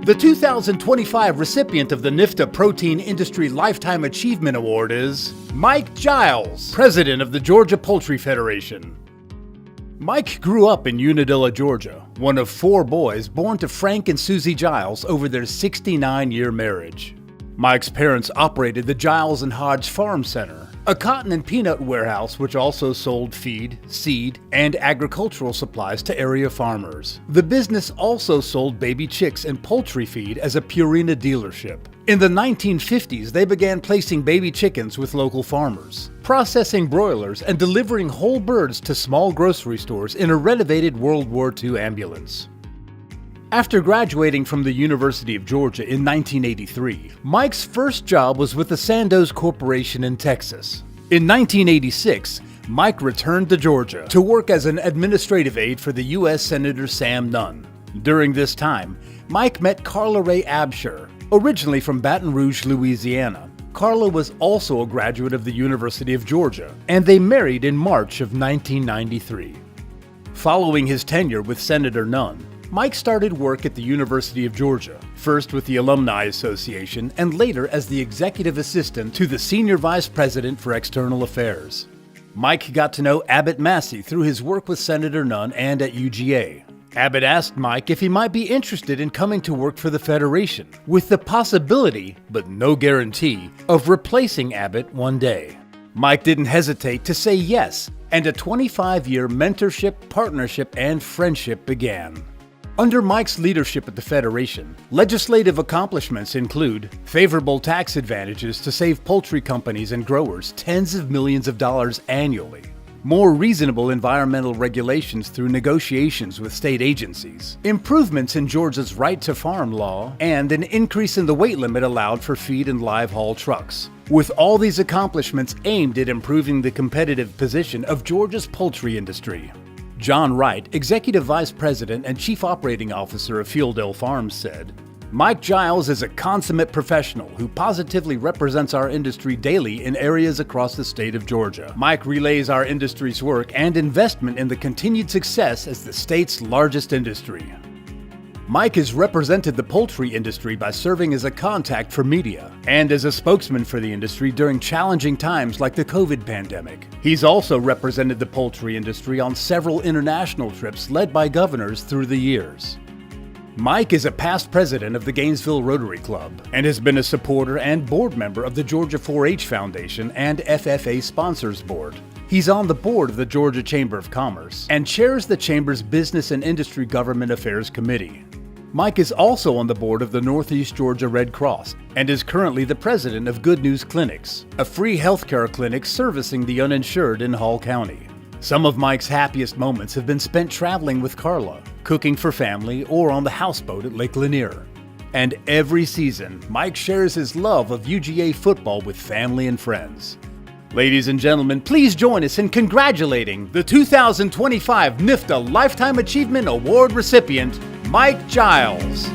The 2025 recipient of the NPFDA Protein Industry Lifetime Achievement Award is Mike Giles, president of the Georgia Poultry Federation. Mike grew up in Unadilla, Georgia, one of 4 boys born to Frank and Susie Giles over their 69-year marriage. Mike's parents operated the Giles and Hodge Farm Center, a cotton and peanut warehouse which also sold feed, seed, and agricultural supplies to area farmers. The business also sold baby chicks and poultry feed as a Purina dealership. In the 1950s, they began placing baby chickens with local farmers, processing broilers, and delivering whole birds to small grocery stores in a renovated World War II ambulance. After graduating from the University of Georgia in 1983, Mike's first job was with the Sandoz Corporation in Texas. In 1986, Mike returned to Georgia to work as an administrative aide for the U.S. Senator Sam Nunn. During this time, Mike met Carla Ray Absher, originally from Baton Rouge, Louisiana. Carla was also a graduate of the University of Georgia, and they married in March of 1993. Following his tenure with Senator Nunn, Mike started work at the University of Georgia, first with the Alumni Association and later as the executive assistant to the Senior Vice President for External Affairs. Mike got to know Abbott Massey through his work with Senator Nunn and at UGA. Abbott asked Mike if he might be interested in coming to work for the Federation, with the possibility, but no guarantee, of replacing Abbott one day. Mike didn't hesitate to say yes, and a 25-year mentorship, partnership, and friendship began. Under Mike's leadership at the Federation, legislative accomplishments include favorable tax advantages to save poultry companies and growers tens of millions of dollars annually, more reasonable environmental regulations through negotiations with state agencies, improvements in Georgia's right to farm law, and an increase in the weight limit allowed for feed and live haul trucks. With all these accomplishments aimed at improving the competitive position of Georgia's poultry industry. John Wright, Executive Vice President and Chief Operating Officer of Fieldale Farms, said, "Mike Giles is a consummate professional who positively represents our industry daily in areas across the state of Georgia. Mike relays our industry's work and investment in the continued success as the state's largest industry." Mike has represented the poultry industry by serving as a contact for media and as a spokesman for the industry during challenging times like the COVID pandemic. He's also represented the poultry industry on several international trips led by governors through the years. Mike is a past president of the Gainesville Rotary Club and has been a supporter and board member of the Georgia 4-H Foundation and FFA Sponsors Board. He's on the board of the Georgia Chamber of Commerce and chairs the Chamber's Business and Industry Government Affairs Committee. Mike is also on the board of the Northeast Georgia Red Cross and is currently the president of Good News Clinics, a free healthcare clinic servicing the uninsured in Hall County. Some of Mike's happiest moments have been spent traveling with Carla, cooking for family, or on the houseboat at Lake Lanier. And every season, Mike shares his love of UGA football with family and friends. Ladies and gentlemen, please join us in congratulating the 2025 NPFDA Lifetime Achievement Award recipient, Mike Giles.